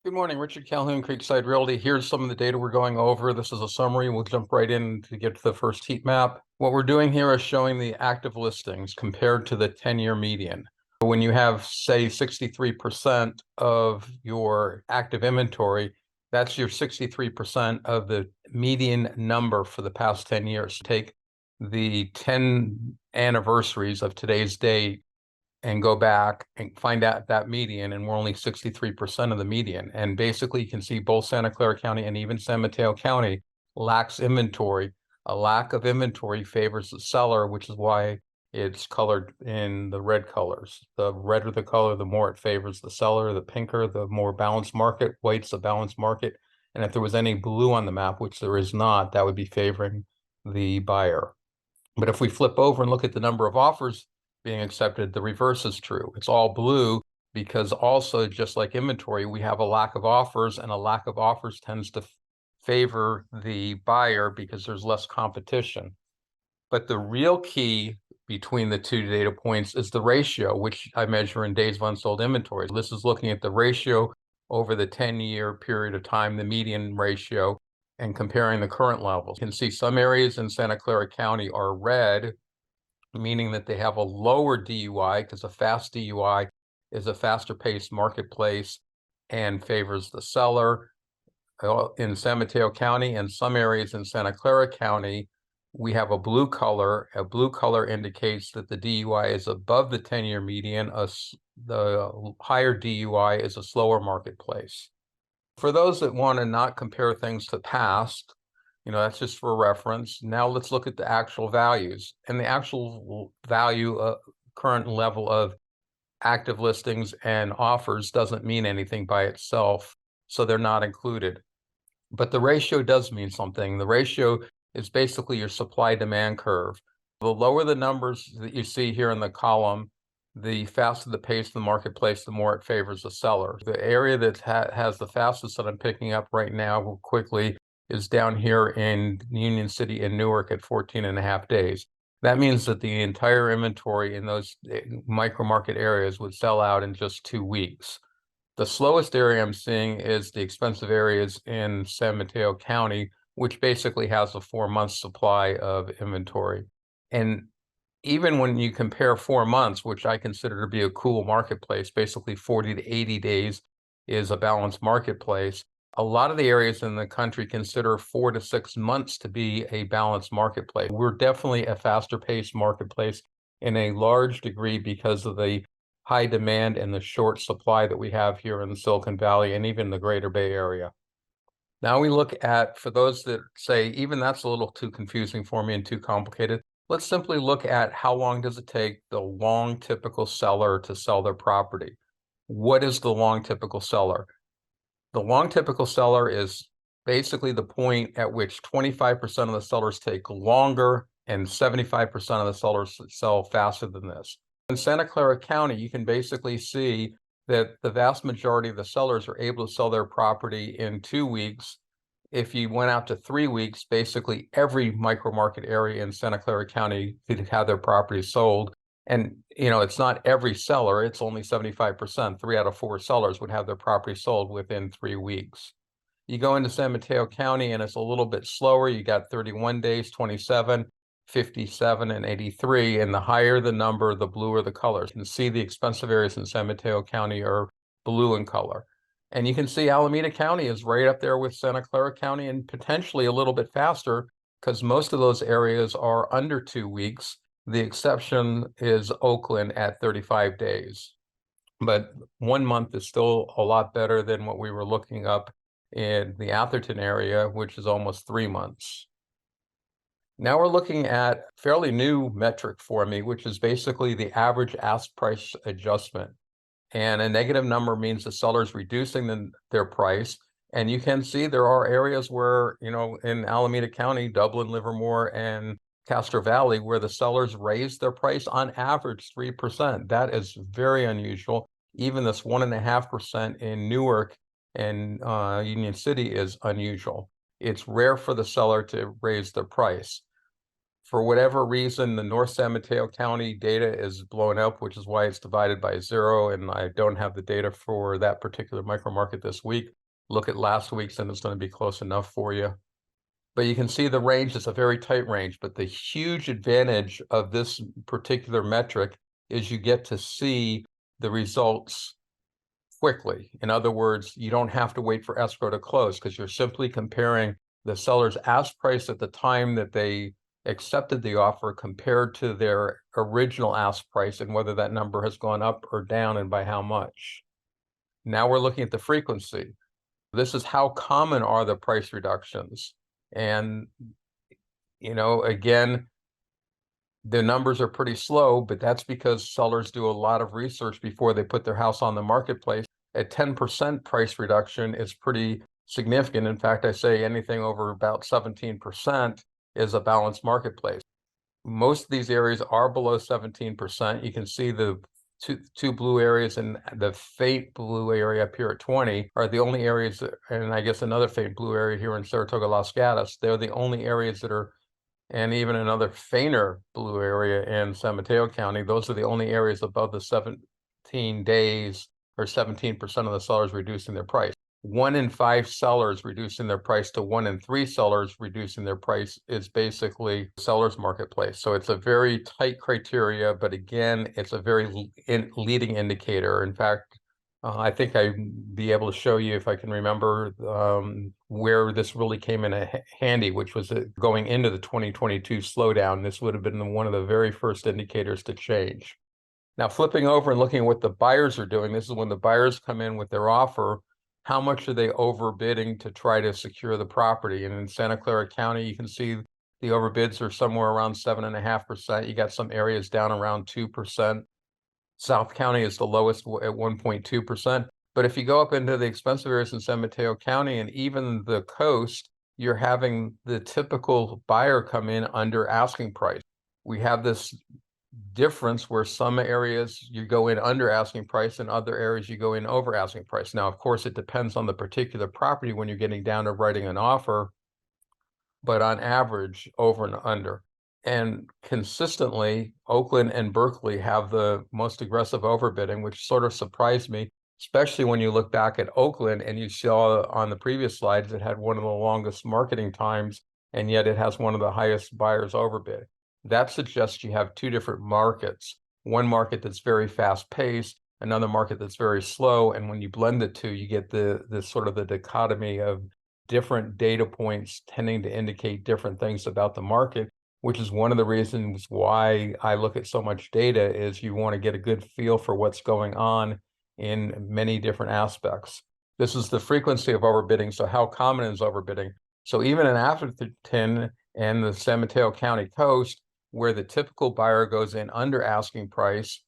Good morning, Richard Calhoun, Creekside Realty. Here's some of the data we're going over. This is a summary. We'll jump right in to get to the first heat map. What we're doing here is showing the active listings compared to the 10-year median. When you have, say, 63% of your active inventory, that's your 63% of the median number for the past 10 years. Take the 10 anniversaries of today's date and go back and find out that median, and we're only 63% of the median. And basically, you can see both Santa Clara County and even San Mateo County lacks inventory. A lack of inventory favors the seller, which is why it's colored in the red colors. The redder the color, the more it favors the seller. The pinker, the more balanced market. White's a balanced market. And if there was any blue on the map, which there is not, that would be favoring the buyer. But if we flip over and look at the number of offers being accepted, the reverse is true. It's all blue because also, just like inventory, we have a lack of offers, and a lack of offers tends to favor the buyer because there's less competition. But the real key between the two data points is the ratio, which I measure in days of unsold inventory. This is looking at the ratio over the 10-year period of time, the median ratio, and comparing the current levels. You can see some areas in Santa Clara County are red, meaning that they have a lower DUI, because a fast DUI is a faster paced marketplace and favors the seller. In San Mateo County and some areas in Santa Clara County, we have a blue color. A blue color indicates that the DUI is above the 10-year median. The higher DUI is a slower marketplace. For those that want to not compare things to past, that's just for reference. Now let's look at the actual values. And the actual value, current level of active listings and offers doesn't mean anything by itself, so they're not included. But the ratio does mean something. The ratio is basically your supply-demand curve. The lower the numbers that you see here in the column, the faster the pace of the marketplace, the more it favors the seller. The area that has the fastest that I'm picking up right now quickly is down here in Union City and Newark at 14.5 days. That means that the entire inventory in those micro market areas would sell out in just 2 weeks. The slowest area I'm seeing is the expensive areas in San Mateo County, which basically has a 4-month supply of inventory. And even when you compare 4 months, which I consider to be a cool marketplace, basically 40 to 80 days is a balanced marketplace. A lot of the areas in the country consider 4 to 6 months to be a balanced marketplace. We're definitely a faster paced marketplace in a large degree because of the high demand and the short supply that we have here in the Silicon Valley and even the Greater Bay Area. Now we look at, for those that say, even that's a little too confusing for me and too complicated, let's simply look at how long does it take the long typical seller to sell their property. What is the long typical seller? The long typical seller is basically the point at which 25% of the sellers take longer and 75% of the sellers sell faster than this. In Santa Clara County, you can basically see that the vast majority of the sellers are able to sell their property in 2 weeks. If you went out to 3 weeks, basically every micro market area in Santa Clara County could have their property sold. And, it's not every seller, it's only 75%. 3 out of 4 sellers would have their property sold within 3 weeks. You go into San Mateo County and it's a little bit slower. You got 31 days, 27, 57, and 83. And the higher the number, the bluer the color. You can see the expensive areas in San Mateo County are blue in color. And you can see Alameda County is right up there with Santa Clara County and potentially a little bit faster because most of those areas are under 2 weeks. The exception is Oakland at 35 days. But 1 month is still a lot better than what we were looking up in the Atherton area, which is almost 3 months. Now we're looking at a fairly new metric for me, which is basically the average ask price adjustment. And a negative number means the seller's reducing their price. And you can see there are areas where, in Alameda County, Dublin, Livermore, and Castro Valley, where the sellers raised their price on average 3%. That is very unusual. Even this 1.5% in Newark and Union City is unusual. It's rare for the seller to raise their price. For whatever reason, the North San Mateo County data is blown up, which is why it's divided by 0. And I don't have the data for that particular micro market this week. Look at last week's and it's going to be close enough for you. But you can see the range is a very tight range. But the huge advantage of this particular metric is you get to see the results quickly. In other words, you don't have to wait for escrow to close because you're simply comparing the seller's ask price at the time that they accepted the offer compared to their original ask price and whether that number has gone up or down and by how much. Now we're looking at the frequency. This is how common are the price reductions. And, again, the numbers are pretty slow, but that's because sellers do a lot of research before they put their house on the marketplace. A 10% price reduction is pretty significant. In fact, I say anything over about 17% is a balanced marketplace. Most of these areas are below 17%. You can see the two blue areas and the faint blue area up here at 20 are the only areas that, and I guess another faint blue area here in Saratoga, Los Gatos, they're the only areas that are, and even another fainter blue area in San Mateo County, those are the only areas above the 17 days or 17% of the sellers reducing their price. 1 in 5 sellers reducing their price to 1 in 3 sellers reducing their price is basically seller's marketplace. So it's a very tight criteria, but again, it's a very leading indicator. In fact, I think I'd be able to show you, if I can remember, where this really came in handy, which was going into the 2022 slowdown. This would have been one of the very first indicators to change. Now, flipping over and looking at what the buyers are doing, this is when the buyers come in with their offer. How much are they overbidding to try to secure the property? And in Santa Clara County, you can see the overbids are somewhere around 7.5%. You got some areas down around 2%. South County is the lowest at 1.2%. But if you go up into the expensive areas in San Mateo County and even the coast, you're having the typical buyer come in under asking price. We have this difference where some areas you go in under asking price and other areas you go in over asking price. Now, of course, it depends on the particular property when you're getting down to writing an offer, but on average, over and under. And consistently, Oakland and Berkeley have the most aggressive overbidding, which sort of surprised me, especially when you look back at Oakland and you saw on the previous slides it had one of the longest marketing times, and yet it has one of the highest buyers overbid. That suggests you have two different markets, one market that's very fast paced, another market that's very slow. And when you blend the two, you get the sort of the dichotomy of different data points tending to indicate different things about the market, which is one of the reasons why I look at so much data. Is you want to get a good feel for what's going on in many different aspects. This is the frequency of overbidding. So how common is overbidding? So even in Atherton and the San Mateo County coast, where the typical buyer goes in under asking price,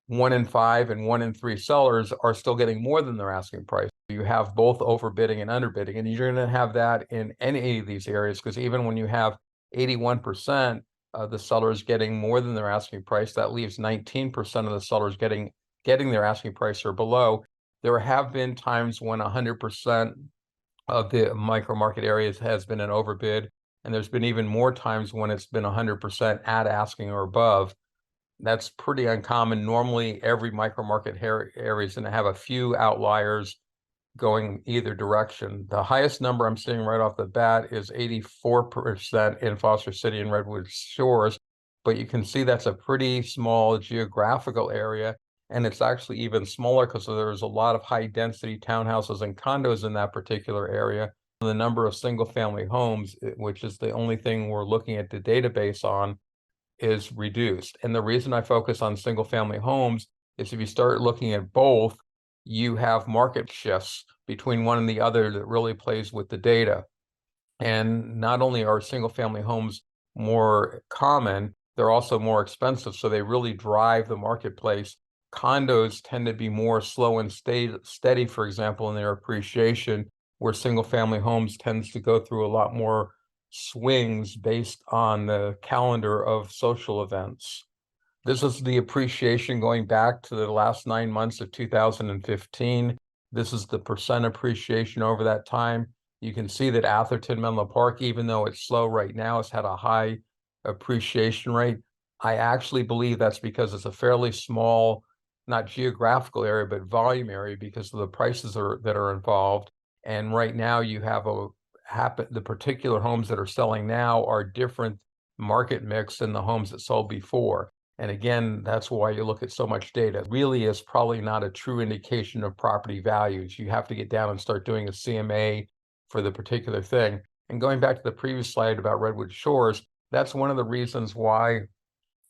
1 in 5 and 1 in 3 sellers are still getting more than their asking price. You have both overbidding and underbidding, and you're going to have that in any of these areas, because even when you have 81% of the sellers getting more than their asking price, that leaves 19% of the sellers getting their asking price or below. There have been times when 100% of the micro market areas has been an overbid, and there's been even more times when it's been 100% at asking or above. That's pretty uncommon. Normally, every micro market area is going to have a few outliers going either direction. The highest number I'm seeing right off the bat is 84% in Foster City and Redwood Shores, but you can see that's a pretty small geographical area, and it's actually even smaller because there's a lot of high density townhouses and condos in that particular area. The number of single family homes, which is the only thing we're looking at the database on, is reduced. And the reason I focus on single family homes is if you start looking at both, you have market shifts between one and the other that really plays with the data. And not only are single family homes more common, they're also more expensive. So they really drive the marketplace. Condos tend to be more slow and steady, for example, in their appreciation, where single family homes tends to go through a lot more swings based on the calendar of social events. This is the appreciation going back to the last 9 months of 2015. This is the percent appreciation over that time. You can see that Atherton Menlo Park, even though it's slow right now, has had a high appreciation rate. I actually believe that's because it's a fairly small, not geographical area, but volume area because of the prices that are involved. And right now you have the particular homes that are selling now are different market mix than the homes that sold before. And again, that's why you look at so much data. It really is probably not a true indication of property values. You have to get down and start doing a CMA for the particular thing. And going back to the previous slide about Redwood Shores, that's one of the reasons why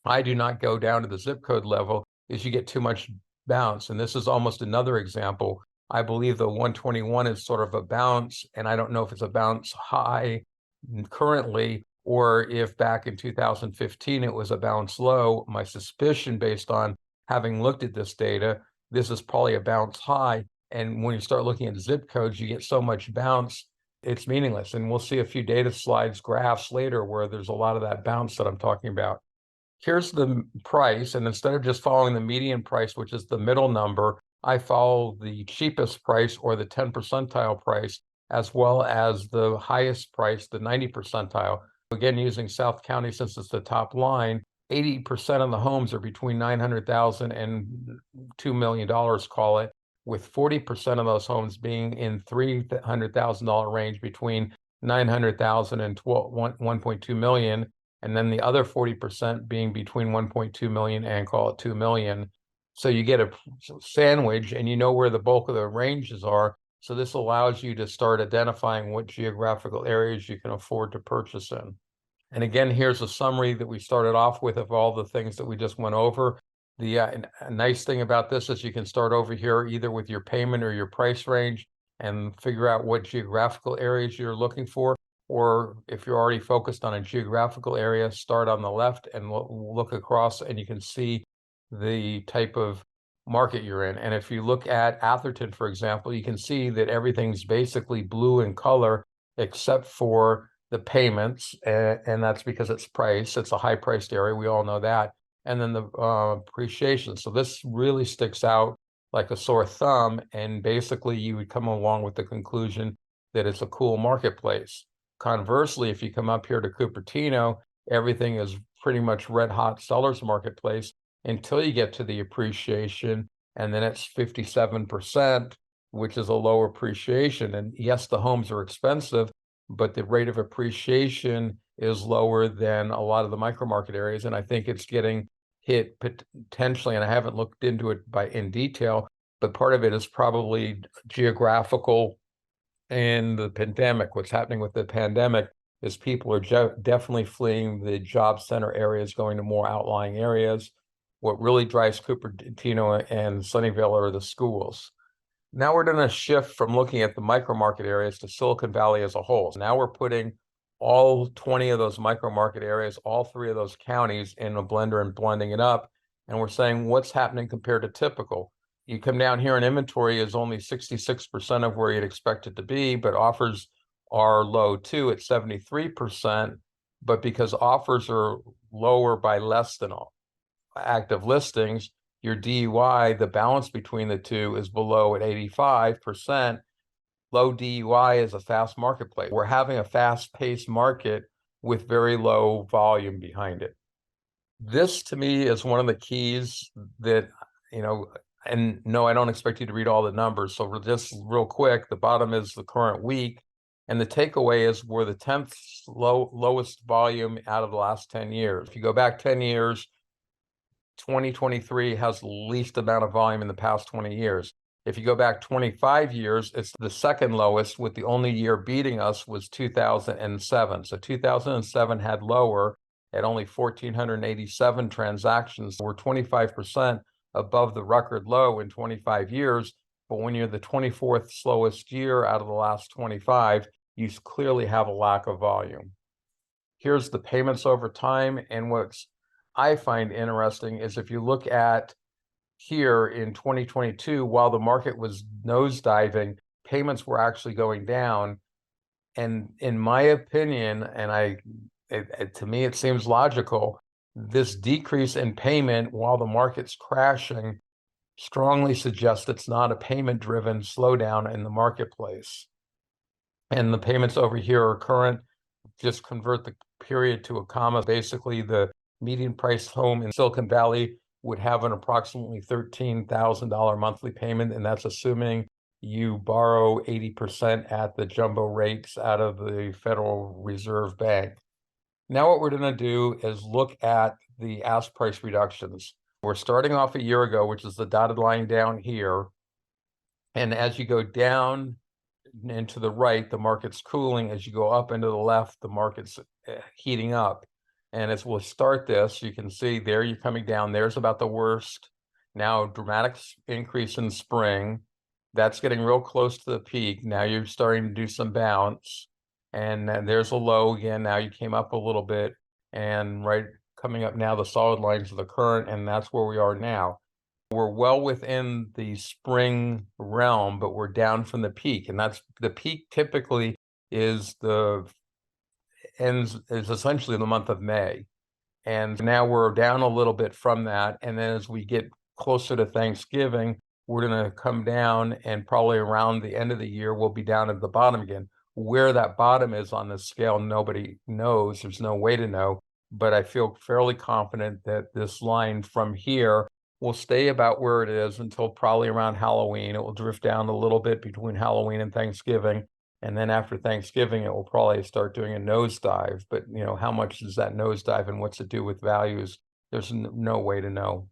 I do not go down to the zip code level is you get too much bounce. And this is almost another example. I believe the 121 is sort of a bounce, and I don't know if it's a bounce high currently or if back in 2015 it was a bounce low. My suspicion based on having looked at this data, this is probably a bounce high. And when you start looking at zip codes, you get so much bounce, it's meaningless. And we'll see a few data slides, graphs later where there's a lot of that bounce that I'm talking about. Here's the price, and instead of just following the median price, which is the middle number, I follow the cheapest price or the 10 percentile price, as well as the highest price, the 90 percentile. Again, using South County since it's the top line, 80% of the homes are between $900,000 and $2 million, call it, with 40% of those homes being in $300,000 range between $900,000 and $1.2 million. And then the other 40% being between 1.2 million and call it 2 million. So you get a sandwich and you know where the bulk of the ranges are. So this allows you to start identifying what geographical areas you can afford to purchase in. And again, here's a summary that we started off with of all the things that we just went over. The nice thing about this is you can start over here either with your payment or your price range and figure out what geographical areas you're looking for. Or if you're already focused on a geographical area, start on the left and look across and you can see the type of market you're in. And if you look at Atherton, for example, you can see that everything's basically blue in color except for the payments. And that's because it's price. It's a high priced area. We all know that. And then the appreciation. So this really sticks out like a sore thumb. And basically you would come along with the conclusion that it's a cool marketplace. Conversely, if you come up here to Cupertino, everything is pretty much red hot seller's marketplace until you get to the appreciation, and then it's 57%, which is a low appreciation. And yes, the homes are expensive, but the rate of appreciation is lower than a lot of the micro market areas. And I think it's getting hit potentially, and I haven't looked into it in detail, but part of it is probably geographical. And the pandemic, what's happening with the pandemic is people are definitely fleeing the job center areas, going to more outlying areas. What really drives Cupertino and Sunnyvale are the schools. Now we're going to shift from looking at the micro market areas to Silicon Valley as a whole. So now we're putting all 20 of those micro market areas, all 3 of those counties in a blender and blending it up. And we're saying what's happening compared to typical. You come down here and inventory is only 66% of where you'd expect it to be, but offers are low too at 73%. But because offers are lower by less than active listings, your DUI, the balance between the two is below at 85%. Low DUI is a fast marketplace. We're having a fast-paced market with very low volume behind it. This to me is one of the keys that, and no, I don't expect you to read all the numbers. So just real quick, the bottom is the current week. And the takeaway is we're the 10th lowest volume out of the last 10 years. If you go back 10 years, 2023 has the least amount of volume in the past 20 years. If you go back 25 years, it's the second lowest, with the only year beating us was 2007. So 2007 had lower at only 1,487 transactions. We're 25% above the record low in 25 years. But when you're the 24th slowest year out of the last 25, you clearly have a lack of volume. Here's the payments over time. And what's I find interesting is if you look at here in 2022, while the market was nosediving, payments were actually going down. And in my opinion, and to me, it seems logical, this decrease in payment while the market's crashing strongly suggests it's not a payment-driven slowdown in the marketplace. And the payments over here are current. Just convert the period to a comma. Basically, the median price home in Silicon Valley would have an approximately $13,000 monthly payment, and that's assuming you borrow 80% at the jumbo rates out of the Federal Reserve Bank. Now what we're going to do is look at the ask price reductions. We're starting off a year ago, which is the dotted line down here. And as you go down and to the right, the market's cooling. As you go up into the left, the market's heating up. And as we'll start this, you can see there you're coming down. There's about the worst. Now, dramatic increase in spring. That's getting real close to the peak. Now you're starting to do some bounce. And there's a low again. Now you came up a little bit. And right coming up now, the solid lines of the current. And that's where we are now. We're well within the spring realm, but we're down from the peak. And that's the peak typically is essentially the month of May. And now we're down a little bit from that. And then as we get closer to Thanksgiving, we're going to come down, and probably around the end of the year, we'll be down at the bottom again. Where that bottom is on the scale, nobody knows. There's no way to know. But I feel fairly confident that this line from here will stay about where it is until probably around Halloween. It will drift down a little bit between Halloween and Thanksgiving. And then after Thanksgiving, it will probably start doing a nosedive. But, how much is that nosedive and what's it do with values? There's no way to know.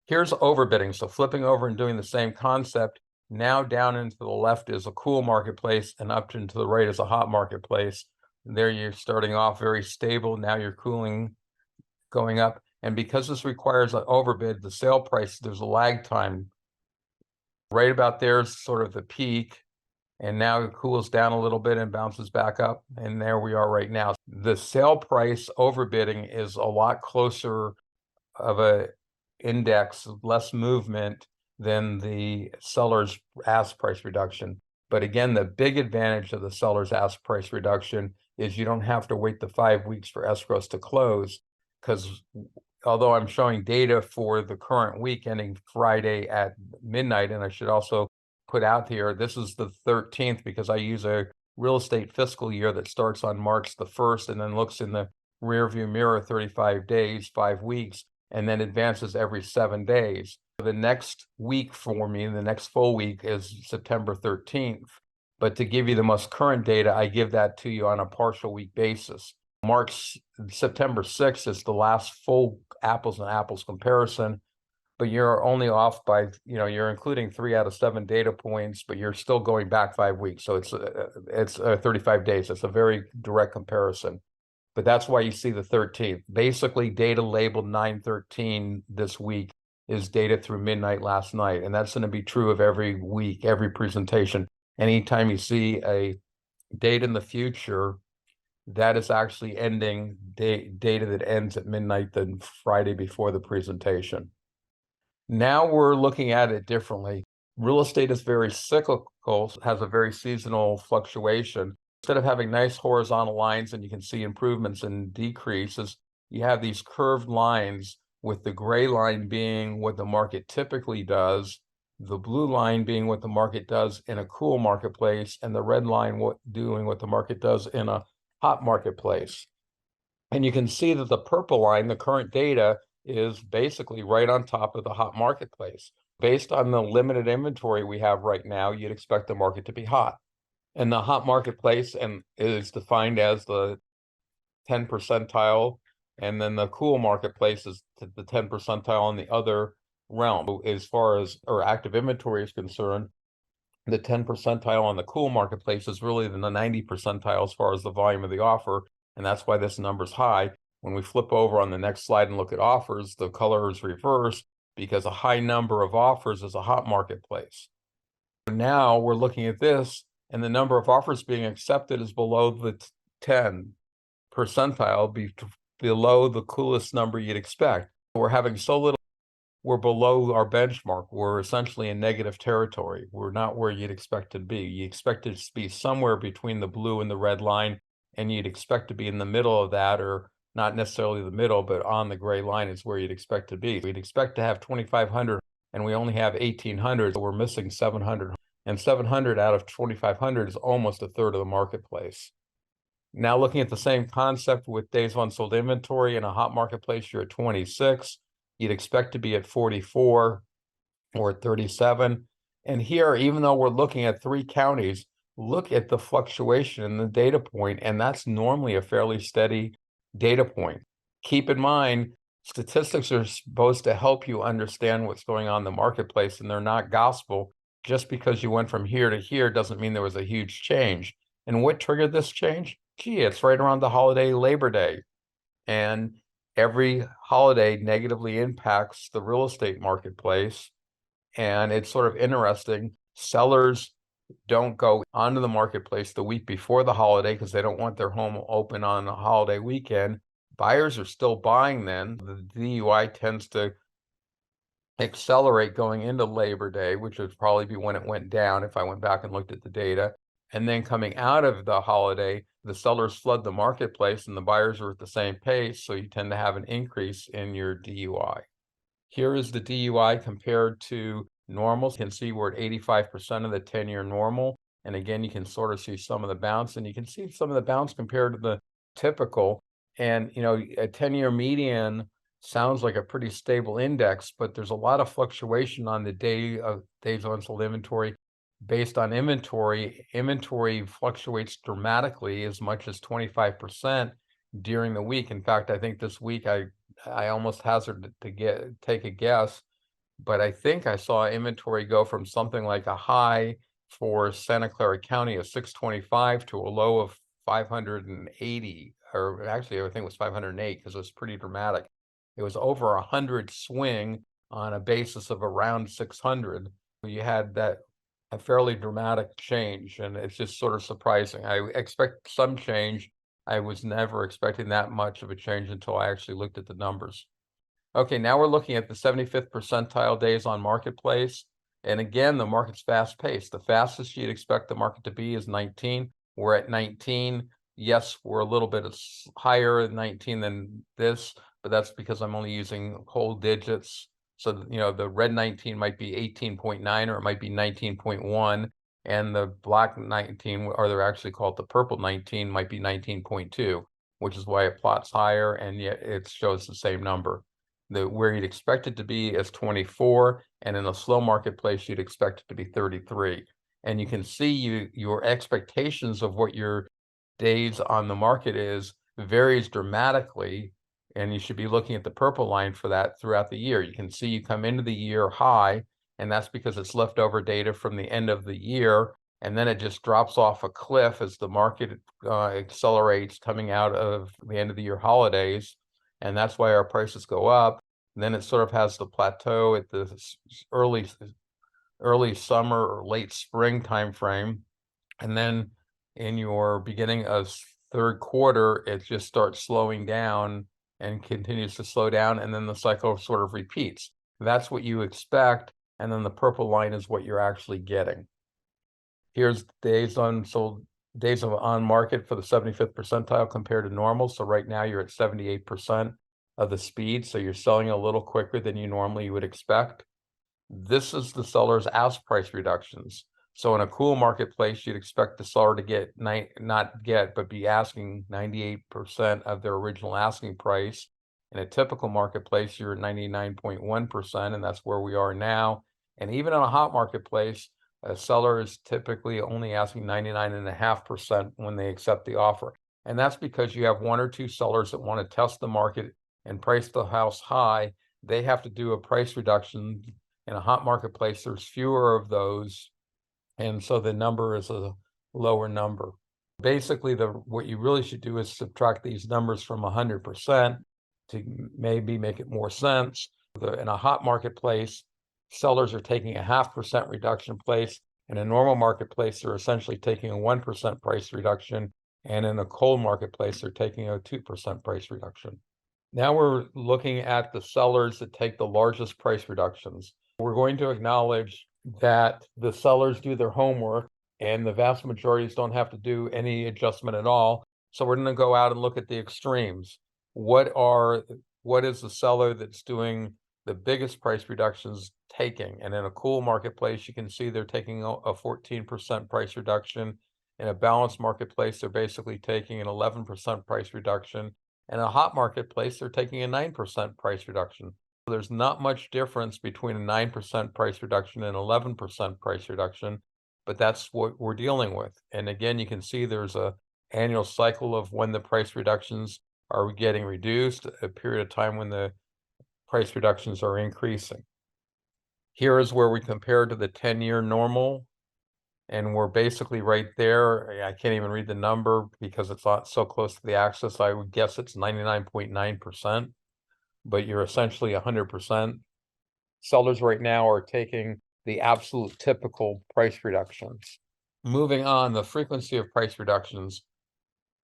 Here's overbidding. So flipping over and doing the same concept. Now down into the left is a cool marketplace, and up into the right is a hot marketplace. There you're starting off very stable. Now you're cooling, going up. And because this requires an overbid, the sale price, there's a lag time. Right about there is sort of the peak. And now it cools down a little bit and bounces back up. And there we are right now. The sale price overbidding is a lot closer of a index, less movement than the seller's ask price reduction. But again, the big advantage of the seller's ask price reduction is you don't have to wait the 5 weeks for escrows to close, because although I'm showing data for the current week ending Friday at midnight, and I should also put out here, this is the 13th because I use a real estate fiscal year that starts on March the 1st and then looks in the rear view mirror 35 days, 5 weeks, and then advances every 7 days. The next week for me, the next full week, is September 13th. But to give you the most current data, I give that to you on a partial week basis. September 6th is the last full apples and apples comparison, but you're only off by, you're including 3 out of 7 data points, but you're still going back 5 weeks. So it's 35 days. It's a very direct comparison. But that's why you see the 13th. Basically, data labeled 9/13 this week is data through midnight last night. And that's going to be true of every week, every presentation. Anytime you see a date in the future, that is actually ending data that ends at midnight the Friday before the presentation. Now we're looking at it differently. Real estate is very cyclical, has a very seasonal fluctuation. Instead of having nice horizontal lines and you can see improvements and decreases, you have these curved lines, with the gray line being what the market typically does, the blue line being what the market does in a cool marketplace, and the red line doing what the market does in a hot marketplace. And you can see that the purple line, the current data, is basically right on top of the hot marketplace. Based on the limited inventory we have right now, you'd expect the market to be hot. And the hot marketplace is defined as the 10 percentile, and then the cool marketplace is the 10 percentile in the other realm. As far as active inventory is concerned, the 10 percentile on the cool marketplace is really the 90 percentile as far as the volume of the offer, and that's why this number's high. When we flip over on the next slide and look at offers, the color is reversed because a high number of offers is a hot marketplace. Now we're looking at this, and the number of offers being accepted is below the 10 percentile, below the coolest number you'd expect. We're having so little, we're below our benchmark. We're essentially in negative territory. We're not where you'd expect to be. You expect it to be somewhere between the blue and the red line, and you'd expect to be in the middle of that, or not necessarily the middle, but on the gray line is where you'd expect to be. We'd expect to have 2,500, and we only have 1,800, so we're missing 700. And 700 out of 2,500 is almost a third of the marketplace. Now looking at the same concept with days of unsold inventory in a hot marketplace, you're at 26. You'd expect to be at 44 or at 37. And here, even though we're looking at 3 counties, look at the fluctuation in the data point, and that's normally a fairly steady data point. Keep in mind, statistics are supposed to help you understand what's going on in the marketplace, and they're not gospel. Just because you went from here to here doesn't mean there was a huge change. And what triggered this change? Gee, it's right around the holiday Labor Day. And every holiday negatively impacts the real estate marketplace. And it's sort of interesting. Sellers don't go onto the marketplace the week before the holiday because they don't want their home open on a holiday weekend. Buyers are still buying then. The DUI tends to accelerate going into Labor Day, which would probably be when it went down if I went back and looked at the data. And then coming out of the holiday, the sellers flood the marketplace and the buyers are at the same pace. So you tend to have an increase in your DUI. Here is the DUI compared to normal. You can see we're at 85% of the 10-year normal. And again, you can sort of see some of the bounce, and you can see some of the bounce compared to the typical. And, you know, a 10-year median sounds like a pretty stable index, but there's a lot of fluctuation on the days of unsold inventory based on inventory. Inventory fluctuates dramatically, as much as 25% during the week. In fact, I think this week I almost hazard to take a guess, but I think I saw inventory go from something like a high for Santa Clara County of 625 to a low of 580, or actually I think it was 508 because it was pretty dramatic. It was over 100 swing on a basis of around 600. You had that a fairly dramatic change, and it's just sort of surprising. I expect some change. I was never expecting that much of a change until I actually looked at the numbers. Okay, now we're looking at the 75th percentile days on marketplace. And again, the market's fast paced. The fastest you'd expect the market to be is 19. We're at 19. Yes, we're a little bit higher at 19 than this, but that's because I'm only using whole digits. So, you know, the red 19 might be 18.9 or it might be 19.1. And the black 19, or they're actually called the purple 19, might be 19.2, which is why it plots higher, and yet it shows the same number. Where you'd expect it to be is 24, and in a slow marketplace, you'd expect it to be 33. And you can see your expectations of what your days on the market is varies dramatically, and you should be looking at the purple line for that throughout the year. You can see you come into the year high, and that's because it's leftover data from the end of the year, and then it just drops off a cliff as the market accelerates coming out of the end of the year holidays, and that's why our prices go up. And then it sort of has the plateau at the early summer or late spring time frame, and then in your beginning of third quarter, it just starts slowing down and continues to slow down, and then the cycle sort of repeats. That's what you expect, and then the purple line is what you're actually getting. Here's days on market for the 75th percentile compared to normal. So right now you're at 78% of the speed, so you're selling a little quicker than you normally would expect. This is the seller's ask price reductions. So in a cool marketplace, you'd expect the seller to but be asking 98% of their original asking price. In a typical marketplace, you're at 99.1%, and that's where we are now. And even in a hot marketplace, a seller is typically only asking 99.5% when they accept the offer. And that's because you have 1 or 2 sellers that want to test the market and price the house high. They have to do a price reduction. In a hot marketplace, there's fewer of those, and so the number is a lower number. Basically, what you really should do is subtract these numbers from 100% to maybe make it more sense. In a hot marketplace, sellers are taking a 0.5% reduction place. In a normal marketplace, they're essentially taking a 1% price reduction, and in a cold marketplace, they're taking a 2% price reduction. Now we're looking at the sellers that take the largest price reductions. We're going to acknowledge that the sellers do their homework, and the vast majorities don't have to do any adjustment at all. So we're going to go out and look at the extremes. What is the seller that's doing the biggest price reductions taking? And in a cool marketplace, you can see they're taking a 14% price reduction. In a balanced marketplace, they're basically taking an 11% price reduction. In a hot marketplace, they're taking a 9% price reduction. So there's not much difference between a 9% price reduction and 11% price reduction, but that's what we're dealing with. And again, you can see there's a annual cycle of when the price reductions are getting reduced, a period of time when the price reductions are increasing. Here is where we compare to the 10-year normal, and we're basically right there. I can't even read the number because it's not so close to the axis. I would guess it's 99.9%, but you're essentially 100%. Sellers right now are taking the absolute typical price reductions. Moving on, the frequency of price reductions.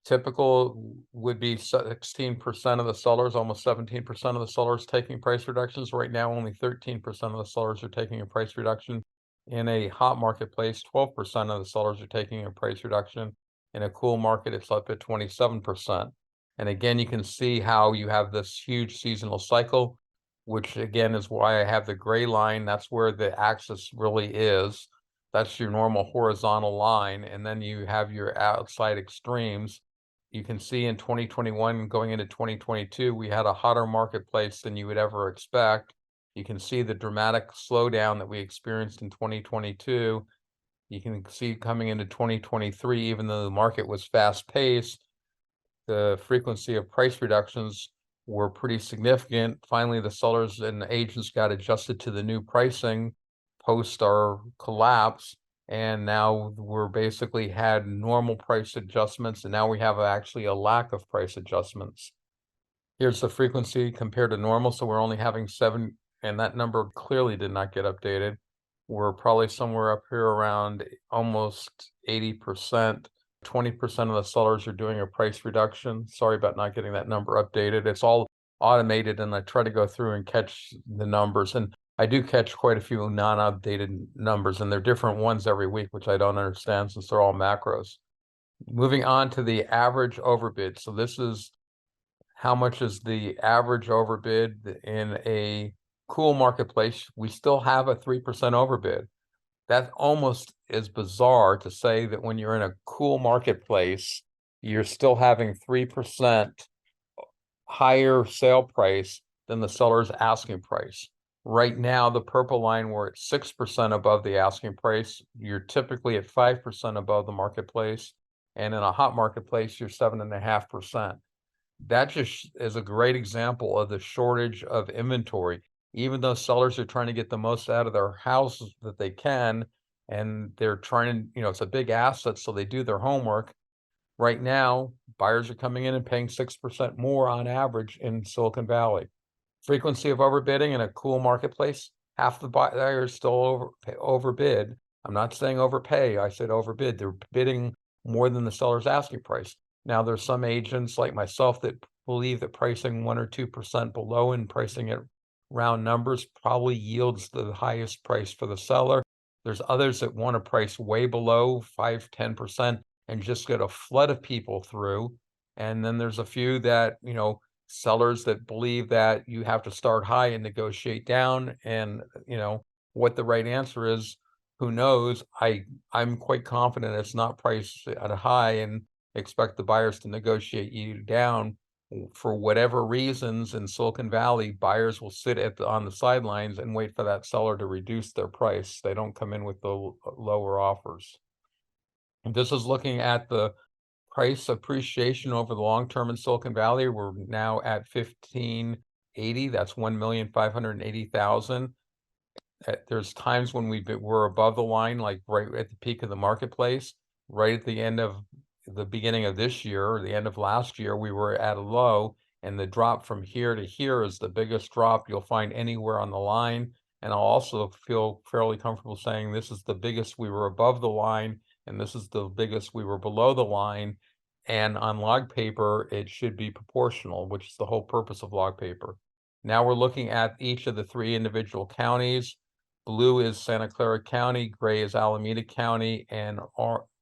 Typical would be 16% of the sellers, almost 17% of the sellers taking price reductions. Right now, only 13% of the sellers are taking a price reduction. In a hot marketplace, 12% of the sellers are taking a price reduction. In a cool market, it's up at 27%. And again, you can see how you have this huge seasonal cycle, which again is why I have the gray line. That's where the axis really is. That's your normal horizontal line. And then you have your outside extremes. You can see in 2021 going into 2022, we had a hotter marketplace than you would ever expect. You can see the dramatic slowdown that we experienced in 2022. You can see coming into 2023, even though the market was fast-paced, the frequency of price reductions were pretty significant. Finally, the sellers and the agents got adjusted to the new pricing post our collapse. And now we're basically had normal price adjustments, and now we have actually a lack of price adjustments. Here's the frequency compared to normal. So we're only having 7, and that number clearly did not get updated. We're probably somewhere up here around almost 80%. 20% of the sellers are doing a price reduction. Sorry about not getting that number updated. It's all automated, and I try to go through and catch the numbers. And I do catch quite a few non-updated numbers, and they're different ones every week, which I don't understand since they're all macros. Moving on to the average overbid. So this is how much is the average overbid in a cool marketplace. We still have a 3% overbid. That almost is bizarre to say that when you're in a cool marketplace, you're still having 3% higher sale price than the seller's asking price. Right now, the purple line, we're at 6% above the asking price. You're typically at 5% above the marketplace. And in a hot marketplace, you're 7.5%. That just is a great example of the shortage of inventory. Even though sellers are trying to get the most out of their houses that they can, and they're trying to, it's a big asset, so they do their homework. Right now, buyers are coming in and paying 6% more on average in Silicon Valley. Frequency of overbidding in a cool marketplace, half the buyers still overbid. I'm not saying overpay, I said overbid. They're bidding more than the seller's asking price. Now, there's some agents like myself that believe that pricing 1 or 2% below and pricing it round numbers probably yields the highest price for the seller. There's others that want to price way below 5-10% and just get a flood of people through. And then there's a few that, sellers that believe that you have to start high and negotiate down. And, what the right answer is, who knows? I'm quite confident it's not priced at a high, and expect the buyers to negotiate you down. For whatever reasons in Silicon Valley, buyers will sit on the sidelines and wait for that seller to reduce their price. They don't come in with the lower offers. And this is looking at the price appreciation over the long term in Silicon Valley. We're now at 1580. That's 1,580,000. There's times when we're above the line, like right at the peak of the marketplace. Right at the end of the beginning of this year, or the end of last year, we were at a low, and the drop from here to here is the biggest drop you'll find anywhere on the line. And I'll also feel fairly comfortable saying this is the biggest we were above the line, and this is the biggest we were below the line. And on log paper, it should be proportional, which is the whole purpose of log paper. Now we're looking at each of the 3 individual counties. Blue is Santa Clara County, gray is Alameda County, and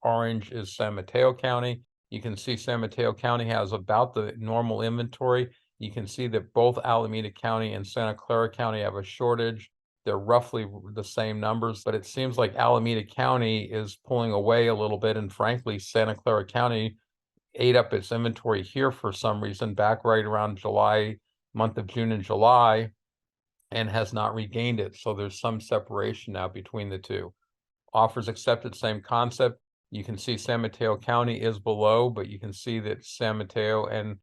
orange is San Mateo County. You can see San Mateo County has about the normal inventory. You can see that both Alameda County and Santa Clara County have a shortage. They're roughly the same numbers, but it seems like Alameda County is pulling away a little bit. And frankly, Santa Clara County ate up its inventory here for some reason back right around July, month of June and July, and has not regained it. So there's some separation now between the two. Offers accepted, same concept. You can see San Mateo County is below, but you can see that San Mateo and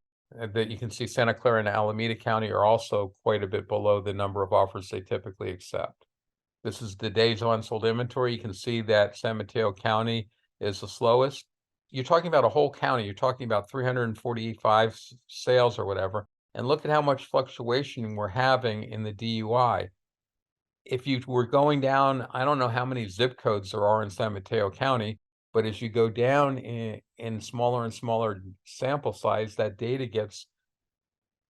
that you can see Santa Clara and Alameda County are also quite a bit below the number of offers they typically accept. This is the days on sold inventory. You can see that San Mateo County is the slowest. You're talking about a whole county. You're talking about 345 sales or whatever. And look at how much fluctuation we're having in the DUI. If you were going down, I don't know how many zip codes there are in San Mateo County, but as you go down in smaller and smaller sample size, that data gets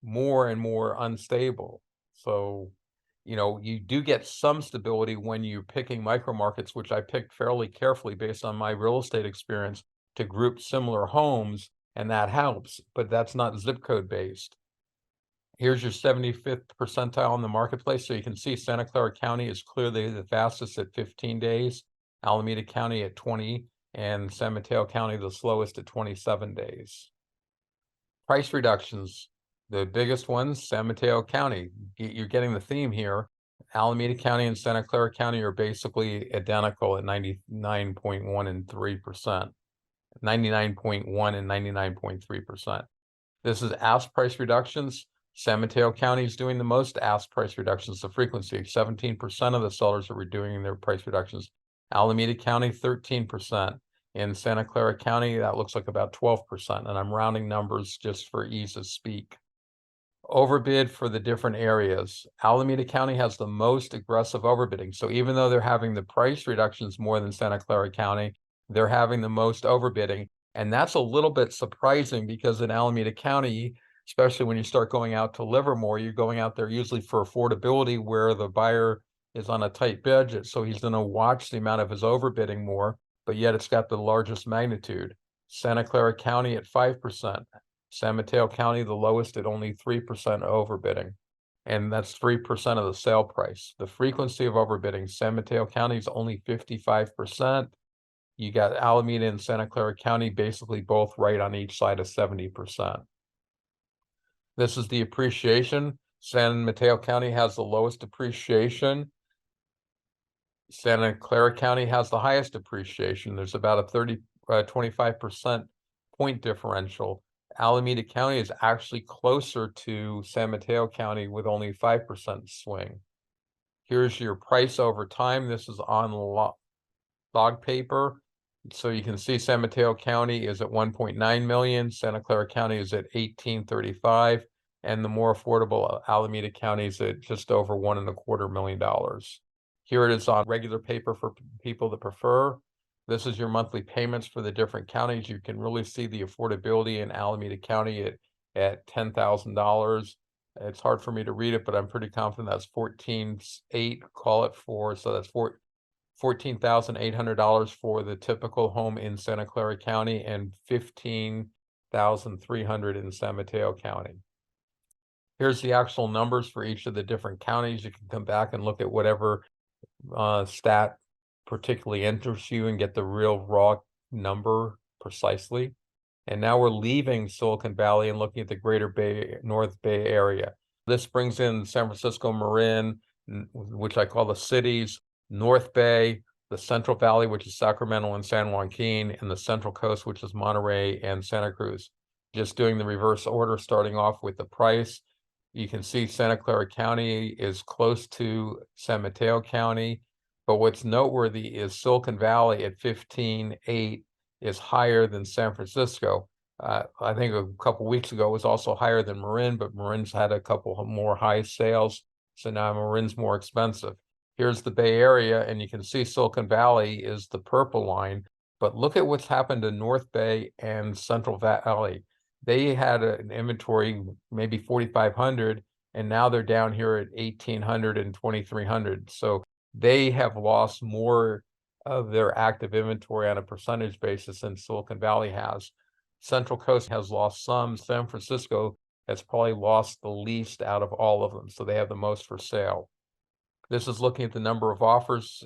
more and more unstable. So, you know, you do get some stability when you're picking micro markets, which I picked fairly carefully based on my real estate experience to group similar homes, and that helps, but that's not zip code based. Here's your 75th percentile in the marketplace. So you can see Santa Clara County is clearly the fastest at 15 days, Alameda County at 20, and San Mateo County the slowest at 27 days. Price reductions, the biggest ones, San Mateo County. You're getting the theme here. Alameda County and Santa Clara County are basically identical at 99.1 and 3%, 99.1 and 99.3%. This is ask price reductions. San Mateo County is doing the most ask price reductions. The frequency, 17% of the sellers are doing their price reductions. Alameda County, 13%. In Santa Clara County, that looks like about 12%. And I'm rounding numbers just for ease of speak. Overbid for the different areas. Alameda County has the most aggressive overbidding. So even though they're having the price reductions more than Santa Clara County, they're having the most overbidding. And that's a little bit surprising because in Alameda County, especially when you start going out to Livermore, you're going out there usually for affordability where the buyer is on a tight budget. So he's going to watch the amount of his overbidding more, but yet it's got the largest magnitude. Santa Clara County at 5%. San Mateo County, the lowest at only 3% overbidding. And that's 3% of the sale price. The frequency of overbidding, San Mateo County is only 55%. You got Alameda and Santa Clara County basically both right on each side of 70%. This is the appreciation. San Mateo County has the lowest appreciation. Santa Clara County has the highest appreciation. There's about a 25% point differential. Alameda County is actually closer to San Mateo County with only 5% swing. Here's your price over time. This is on log paper. So you can see San Mateo County is at 1.9 million. Santa Clara County is at 1835. And the more affordable Alameda County is at just over $1.25 million. Here it is on regular paper for people that prefer. This is your monthly payments for the different counties. You can really see the affordability in Alameda County at $10,000. It's hard for me to read it, but I'm pretty confident that's 14.8, call it for. So that's $14,800 for the typical home in Santa Clara County and $15,300 in San Mateo County. Here's the actual numbers for each of the different counties. You can come back and look at whatever stat particularly interests you and get the real raw number precisely. And now we're leaving Silicon Valley and looking at the greater North Bay area. This brings in San Francisco, Marin, which I call the cities, North Bay, the Central Valley, which is Sacramento and San Joaquin, and the Central Coast, which is Monterey and Santa Cruz. Just doing the reverse order, starting off with the price. You can see Santa Clara County is close to San Mateo County, but what's noteworthy is Silicon Valley at 15.8 is higher than San Francisco. I think a couple weeks ago it was also higher than Marin, but Marin's had a couple more high sales, so now Marin's more expensive. Here's the Bay Area, and you can see Silicon Valley is the purple line, but look at what's happened to North Bay and Central Valley. They had an inventory, maybe 4,500, and now they're down here at 1,800 and 2,300. So they have lost more of their active inventory on a percentage basis than Silicon Valley has. Central Coast has lost some. San Francisco has probably lost the least out of all of them. So they have the most for sale. This is looking at the number of offers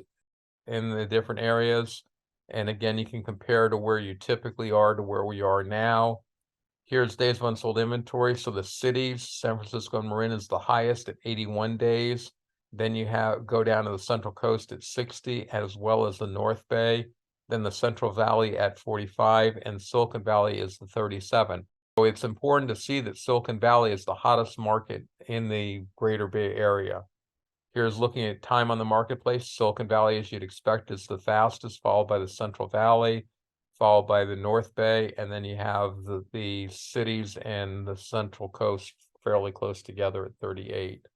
in the different areas. And again, you can compare to where you typically are to where we are now. Here's days of unsold inventory. So the cities, San Francisco and Marin is the highest at 81 days. Then you go down to the Central Coast at 60, as well as the North Bay. Then the Central Valley at 45, and Silicon Valley is the 37. So it's important to see that Silicon Valley is the hottest market in the Greater Bay Area. Here's looking at time on the marketplace. Silicon Valley, as you'd expect, is the fastest, followed by the Central Valley, followed by the North Bay, and then you have the cities and the Central Coast fairly close together at 38.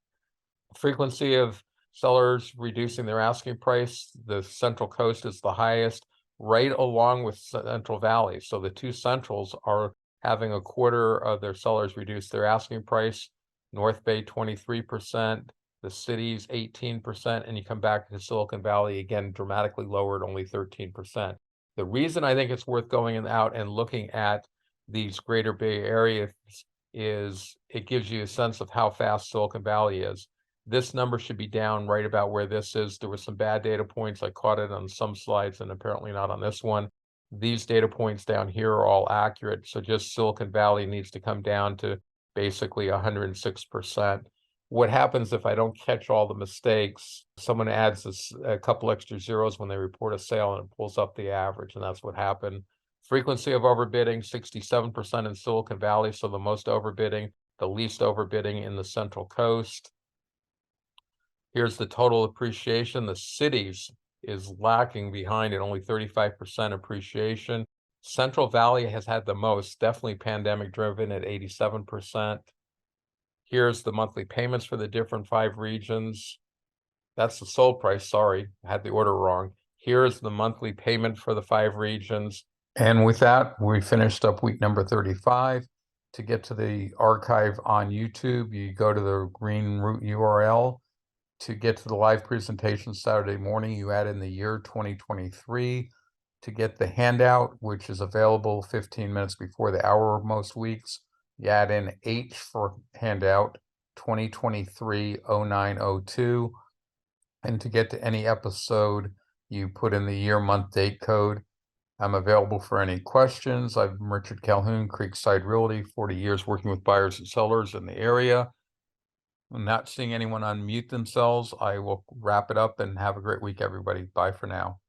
Frequency of sellers reducing their asking price, the Central Coast is the highest, right along with Central Valley. So the two centrals are having a quarter of their sellers reduce their asking price. North Bay 23%, the cities 18%, and you come back to Silicon Valley, again, dramatically lower at only 13%. The reason I think it's worth going out and looking at these Greater Bay Areas is it gives you a sense of how fast Silicon Valley is. This number should be down right about where this is. There were some bad data points. I caught it on some slides and apparently not on this one. These data points down here are all accurate. So just Silicon Valley needs to come down to basically 106%. What happens if I don't catch all the mistakes? Someone adds a couple extra zeros when they report a sale and it pulls up the average, and that's what happened. Frequency of overbidding, 67% in Silicon Valley, so the most overbidding, the least overbidding in the Central Coast. Here's the total appreciation. The cities is lacking behind at only 35% appreciation. Central Valley has had the most, definitely pandemic driven at 87%. Here's the monthly payments for the different 5 regions. That's the sold price, sorry, I had the order wrong. Here's the monthly payment for the 5 regions. And with that, we finished up week number 35. To get to the archive on YouTube, you go to the green root URL. To get to the live presentation Saturday morning, you add in the year 2023. To get the handout, which is available 15 minutes before the hour of most weeks, you add in H for handout 2023-0902. And to get to any episode, you put in the year, month, date code. I'm available for any questions. I'm Richard Calhoun, Creekside Realty, 40 years working with buyers and sellers in the area. I'm not seeing anyone unmute themselves. I will wrap it up and have a great week, everybody. Bye for now.